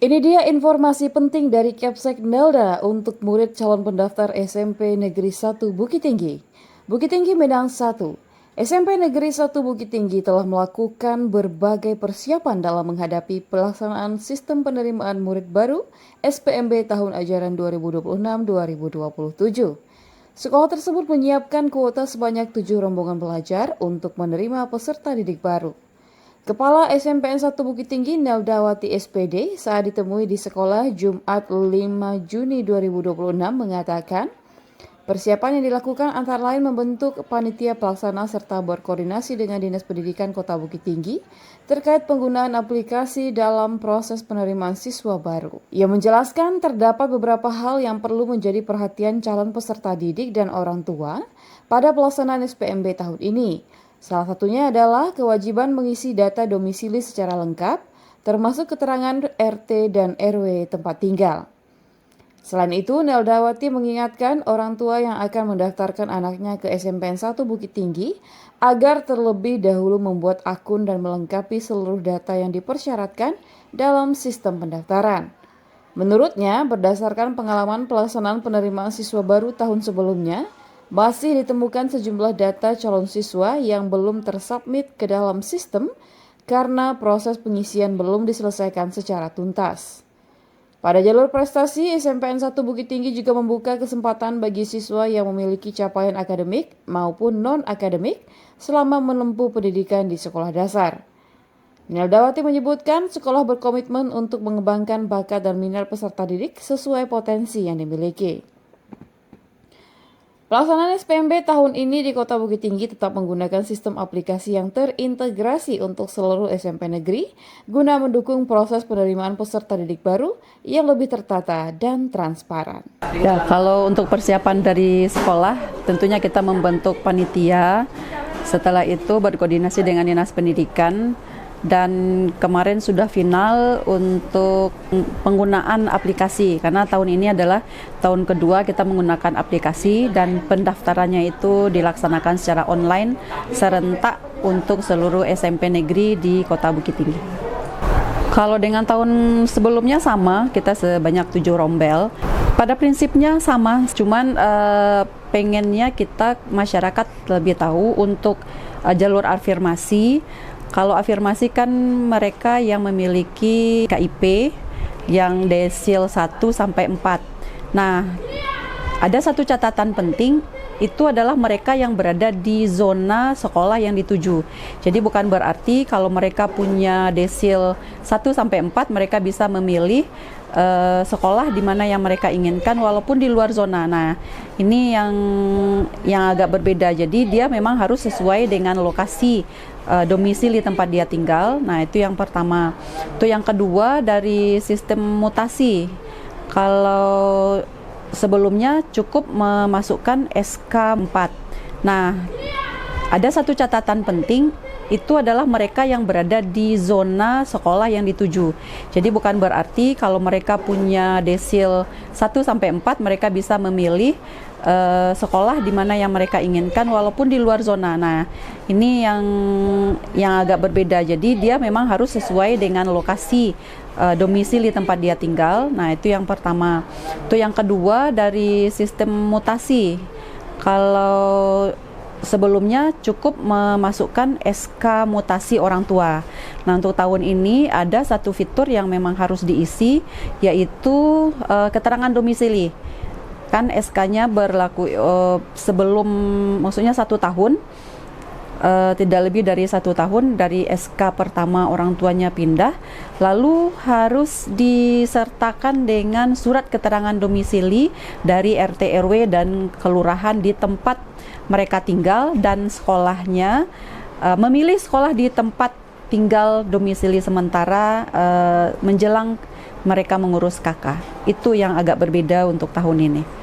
Ini dia informasi penting dari Kepsek Nelda untuk murid calon pendaftar SMP Negeri 1 Bukit Tinggi. Bukit Tinggi Minang 1. SMP Negeri 1 Bukit Tinggi telah melakukan berbagai persiapan dalam menghadapi pelaksanaan sistem penerimaan murid baru SPMB tahun ajaran 2026-2027. Sekolah tersebut menyiapkan kuota sebanyak 7 rombongan pelajar untuk menerima peserta didik baru. Kepala SMPN 1 Bukit Tinggi Neldawati SPD saat ditemui di sekolah Jumat 5 Juni 2026 mengatakan persiapan yang dilakukan antara lain membentuk panitia pelaksana serta berkoordinasi dengan Dinas Pendidikan Kota Bukit Tinggi terkait penggunaan aplikasi dalam proses penerimaan siswa baru. Ia menjelaskan terdapat beberapa hal yang perlu menjadi perhatian calon peserta didik dan orang tua pada pelaksanaan SPMB tahun ini. Salah satunya adalah kewajiban mengisi data domisili secara lengkap, termasuk keterangan RT dan RW tempat tinggal. Selain itu, Neldawati mengingatkan orang tua yang akan mendaftarkan anaknya ke SMPN 1 Bukit Tinggi agar terlebih dahulu membuat akun dan melengkapi seluruh data yang dipersyaratkan dalam sistem pendaftaran. Menurutnya, berdasarkan pengalaman pelaksanaan penerimaan siswa baru tahun sebelumnya, masih ditemukan sejumlah data calon siswa yang belum tersubmit ke dalam sistem karena proses pengisian belum diselesaikan secara tuntas. Pada jalur prestasi, SMPN 1 Bukit Tinggi juga membuka kesempatan bagi siswa yang memiliki capaian akademik maupun non-akademik selama menempuh pendidikan di sekolah dasar. Neldawati menyebutkan sekolah berkomitmen untuk mengembangkan bakat dan minat peserta didik sesuai potensi yang dimiliki. Pelaksanaan SPMB tahun ini di Kota Bukit Tinggi tetap menggunakan sistem aplikasi yang terintegrasi untuk seluruh SMP negeri guna mendukung proses penerimaan peserta didik baru yang lebih tertata dan transparan. Ya, kalau untuk persiapan dari sekolah, tentunya kita membentuk panitia. Setelah itu berkoordinasi dengan Dinas Pendidikan. Dan kemarin sudah final untuk penggunaan aplikasi karena tahun ini adalah tahun kedua kita menggunakan aplikasi dan pendaftarannya itu dilaksanakan secara online serentak untuk seluruh SMP negeri di Kota Bukit Tinggi. Kalau dengan tahun sebelumnya sama, kita sebanyak 7 rombel. Pada prinsipnya sama, cuman pengennya kita masyarakat lebih tahu untuk jalur afirmasi. Kalau afirmasi kan mereka yang memiliki KIP yang desil 1 sampai 4. Nah, ada satu catatan penting, itu adalah mereka yang berada di zona sekolah yang dituju. Jadi bukan berarti kalau mereka punya desil 1 sampai 4 mereka bisa memilih sekolah di mana yang mereka inginkan walaupun di luar zona. Nah, ini yang agak berbeda. Jadi dia memang harus sesuai dengan lokasi domisili tempat dia tinggal. Nah, itu yang pertama. Itu yang kedua dari sistem mutasi. Kalau sebelumnya cukup memasukkan SK 4. Nah, ada satu catatan penting, itu adalah mereka yang berada di zona sekolah yang dituju. Jadi bukan berarti kalau mereka punya desil 1 sampai 4 mereka bisa memilih sekolah di mana yang mereka inginkan walaupun di luar zona. Nah, ini yang agak berbeda. Jadi dia memang harus sesuai dengan lokasi domisili tempat dia tinggal. Nah, itu yang pertama. Itu yang kedua dari sistem mutasi. Kalau sebelumnya cukup memasukkan SK mutasi orang tua. Nah, untuk tahun ini ada satu fitur yang memang harus diisi, yaitu keterangan domisili. Kan SK-nya berlaku sebelum, maksudnya 1 tahun, tidak lebih dari 1 tahun dari SK pertama orang tuanya pindah, lalu harus disertakan dengan surat keterangan domisili dari RT RW dan kelurahan di tempat mereka tinggal dan sekolahnya memilih sekolah di tempat tinggal domisili sementara menjelang mereka mengurus KK. Itu yang agak berbeda untuk tahun ini.